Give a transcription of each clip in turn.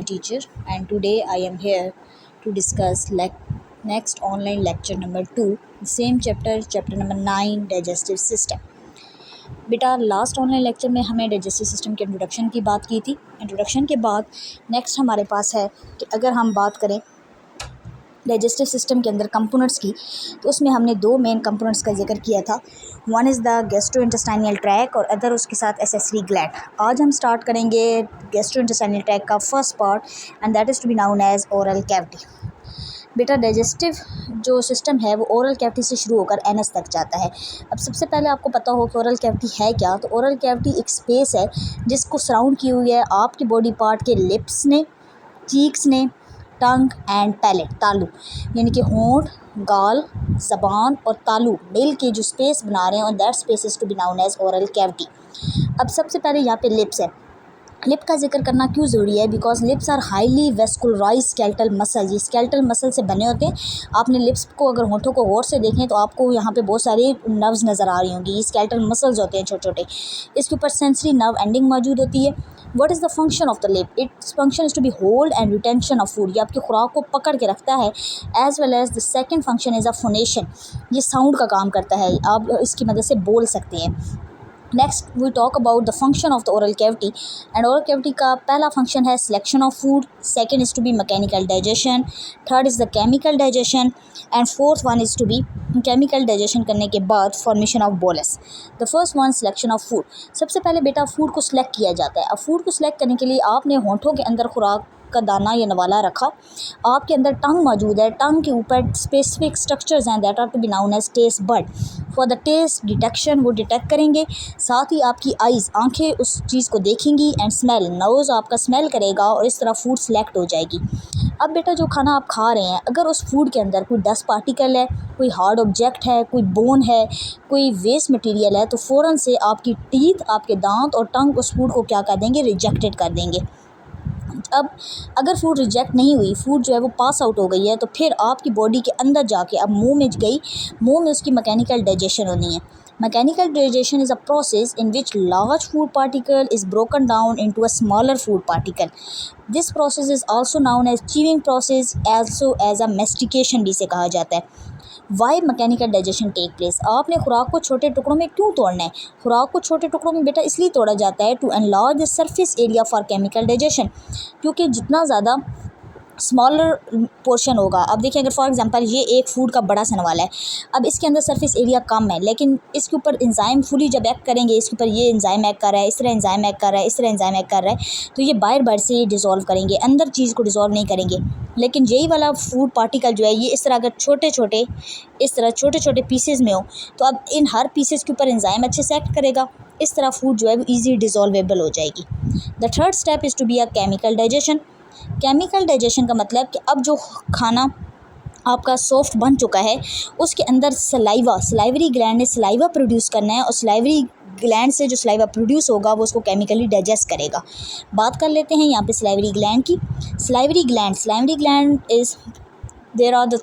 teacher, and today I am here to discuss next online lecture number 2, same chapter number 9, digestive system. बेटा last online lecture में हमें digestive system के introduction की बात की थी। इंट्रोडक्शन के बाद नेक्स्ट हमारे पास है कि अगर हम बात करें डाइजेस्टिव सिस्टम के अंदर कंपोनेंट्स की, तो उसमें हमने दो मेन कंपोनेंट्स का जिक्र किया था। One is the gastrointestinal tract और अदर उसके साथ एसेसरी ग्लैंड। आज हम स्टार्ट करेंगे गैस्ट्रोइंटेस्टाइनल ट्रैक का first part and that is to be known as oral cavity. बेटा डाइजेस्टिव जो सिस्टम है वो ओरल कैविटी से शुरू होकर एनस तक जाता है। अब सबसे पहले आपको पता हो कि ओरल कैविटी है क्या। तो ओरल कैविटी एक स्पेस है जिसको सराउंड की हुई है आपकी बॉडी पार्ट के लिप्स ने, चीक्स ने, टंग एंड पैलेट तालू, यानी कि होंठ, गाल, ज़बान और तालू मिल के जो स्पेस बना रहे हैं और that space is to be known as oral cavity. अब सबसे पहले यहाँ पे लिप्स है। लिप का जिक्र करना क्यों ज़रूरी है? Because lips are highly vascularise skeletal muscle. ये स्केलेटल मसल से बने होते हैं। आपने लिप्स को अगर होंठों को गौर से देखें तो आपको यहाँ पे बहुत सारे नर्व्स नज़र आ रही होंगी। ये स्केलेटल मसल्स होते हैं छोटे छोटे। इसके ऊपर सेंसरी नर्व एंडिंग मौजूद होती है। What is the function of the lip? Its function is to be hold and retention of food. ये आपकी खुराक को पकड़ के रखता है। As well as the second function is a phonation. ये साउंड का काम करता है। आप इसकी मदद से बोल सकते हैं। Next we talk about the function of the oral cavity and oral cavity का पहला फंक्शन है selection of food, second is to be mechanical digestion, third is the chemical digestion and fourth one is to be chemical digestion करने के बाद formation of bolus. The first one selection of food. सबसे पहले बेटा food को select किया जाता है। अब फूड को सिलेक्ट करने के लिए आपने होंठों के अंदर खुराक का दाना या नवाला रखा। आपके अंदर टंग मौजूद है। टंग के ऊपर स्पेसिफिक स्ट्रक्चर्स हैं that are to be known as taste bud. For the taste detection वो डिटेक्ट करेंगे। साथ ही आपकी आइज़ आंखें उस चीज़ को देखेंगी एंड स्मेल नोज़ आपका स्मेल करेगा और इस तरह फूड सेलेक्ट हो जाएगी। अब बेटा जो खाना आप खा रहे हैं, अगर उस फूड के अंदर कोई डस्ट पार्टिकल है, कोई हार्ड ऑब्जेक्ट है, कोई बोन है, कोई वेस्ट मटेरियल है, तो फ़ौरन से आपकी टीथ, आपके दांत और टंग उस फूड को क्या कर देंगे? रिजेक्टेड कर देंगे। अब अगर फूड रिजेक्ट नहीं हुई, फूड जो है वो पास आउट हो गई है, तो फिर आपकी बॉडी के अंदर जाके अब मुंह में गई, मुंह में उसकी मैकेनिकल डाइजेशन होनी है। Mechanical digestion is a process in which large food particle is broken down into a smaller food particle. This process is also known as chewing process, also as a mastication भी इसे कहा जाता है। Why mechanical digestion take place? आपने खुराक को छोटे टुकड़ों में क्यों तोड़ना है? खुराक को छोटे टुकड़ों में बेटा इसलिए तोड़ा जाता है to enlarge the surface area for chemical digestion, क्योंकि जितना ज़्यादा स्मॉलर पोर्शन होगा। अब देखिए अगर फॉर एग्जांपल ये एक फूड का बड़ा सन वाला है, अब इसके अंदर सरफेस एरिया कम है, लेकिन इसके ऊपर एंजाइम फुली जब एक्ट करेंगे, इसके ऊपर ये एंजाइम एक्ट कर रहा है, इस तरह एंजाइम एक्ट कर रहा है, इस तरह एंजाइम एक्ट कर रहा है, तो ये बाहर से ये डिज़ोल्व करेंगे, अंदर चीज़ को डिज़ोल्व नहीं करेंगे। लेकिन यही वाला फूड पार्टिकल जो है ये इस तरह अगर छोटे छोटे पीसेज में हो, तो अब इन हर पीसेज के ऊपर एंजाइम अच्छे से एक्ट करेगा। इस तरह फूड जो है वो ईजी डिज़ोल्वेबल हो जाएगी। The third step is to be a chemical digestion. Chemical digestion का मतलब कि अब जो खाना आपका सॉफ्ट बन चुका है उसके अंदर सलाइवरी ग्लैंड ने सलाइवा प्रोड्यूस करना है और सलाइवरी ग्लैंड से जो सलाइवा प्रोड्यूस होगा वो उसको केमिकली डाइजेस्ट करेगा। बात कर लेते हैं यहाँ पे सलाइवरी ग्लैंड की। Salivary gland is there are the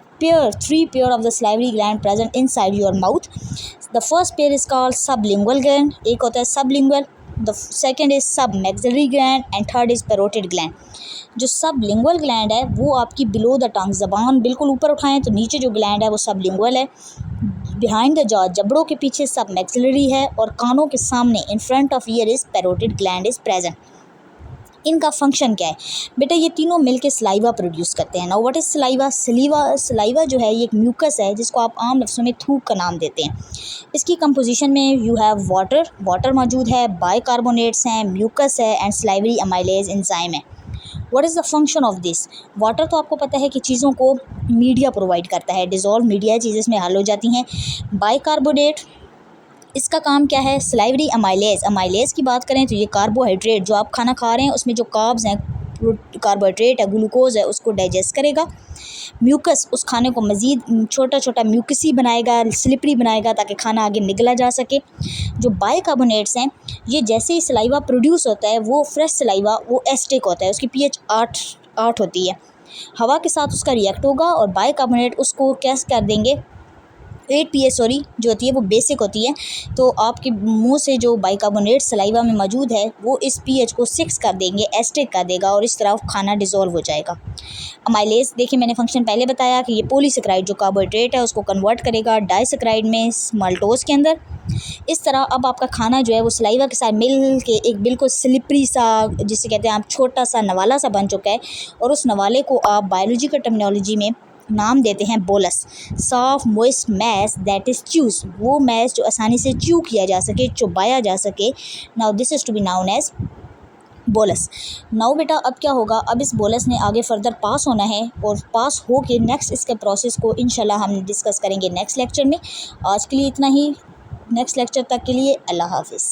three pair of the salivary gland present inside your mouth. The first pair is called sublingual gland, एक होता है sublingual, the second is submaxillary gland and third is parotid gland. जो sublingual gland है वो आपकी below the tongue, ज़बान बिल्कुल ऊपर उठाएं तो नीचे जो gland है वो sublingual है। behind the jaw, जबड़ों के पीछे submaxillary है और कानों के सामने in front of ear is parotid gland is present. इनका फंक्शन क्या है बेटा? ये तीनों मिलके सलाइवा प्रोड्यूस करते हैं। Now what is saliva? Saliva जो है ये एक म्यूकस है जिसको आप आम लफ्ज़ों में थूक का नाम देते हैं। इसकी कंपोजिशन में यू हैव वाटर मौजूद है, बाइकार्बोनेट्स हैं, म्यूकस है एंड सलाइवरी अमाइलेज एंजाइम है। What is the function of this? Water तो आपको पता है कि चीज़ों को मीडिया प्रोवाइड करता है, डिज़ोल्व मीडिया चीज़ें इसमें हल हो जाती हैं। बाइकार्बोनेट इसका काम क्या है? सलाइवरी अमाइलेज की बात करें तो ये कार्बोहाइड्रेट जो आप खाना खा रहे हैं उसमें जो कार्ब्स हैं, कार्बोहाइड्रेट है, ग्लूकोज है, उसको डाइजेस्ट करेगा। म्यूकस उस खाने को मज़ीद छोटा छोटा म्यूकसी बनाएगा, स्लिपरी बनाएगा ताकि खाना आगे निगला जा सके। जो बाइकार्बोनेट्स हैं ये जैसे ही सलाइवा प्रोड्यूस होता है वो फ्रेश सलाइवा वो एसिडिक होता है, उसकी pH 8 होती है। हवा के साथ उसका रिएक्ट होगा और बाइकार्बोनेट उसको कैसे कर देंगे? 8 पीएच सॉरी जो होती है वो बेसिक होती है। तो आपके मुंह से जो बाइकार्बोनेट सलाइवा में मौजूद है वो इस पीएच को 6 कर देंगे, एस्टेट कर देगा और इस तरह खाना डिज़ोल्व हो जाएगा। अमाइलेज देखिए मैंने फंक्शन पहले बताया कि ये पॉलीसेकेराइड जो कार्बोहाइड्रेट है उसको कन्वर्ट करेगा डाइसेकेराइड में माल्टोज के अंदर। इस तरह अब आपका खाना जो है वो सलाइवा के साथ मिल के एक बिल्कुल स्लिपरी सा, जिसे कहते हैं आप, छोटा सा नवाला सा बन चुका है। और उस नवाले को आप बायोलॉजिकल टर्मिनोलॉजी में नाम देते हैं bolus, soft moist mass that is chews, वो मैस जो आसानी से च्यू किया जा सके, चुबाया जा सके। Now this is to be known as bolus. Now बेटा अब क्या होगा, अब इस बोलस ने आगे फर्दर पास होना है और पास हो के नेक्स्ट इसके प्रोसेस को इंशाल्लाह हम डिस्कस करेंगे नेक्स्ट लेक्चर में। आज के लिए इतना ही, नेक्स्ट लेक्चर तक के लिए अल्लाह हाफिज़।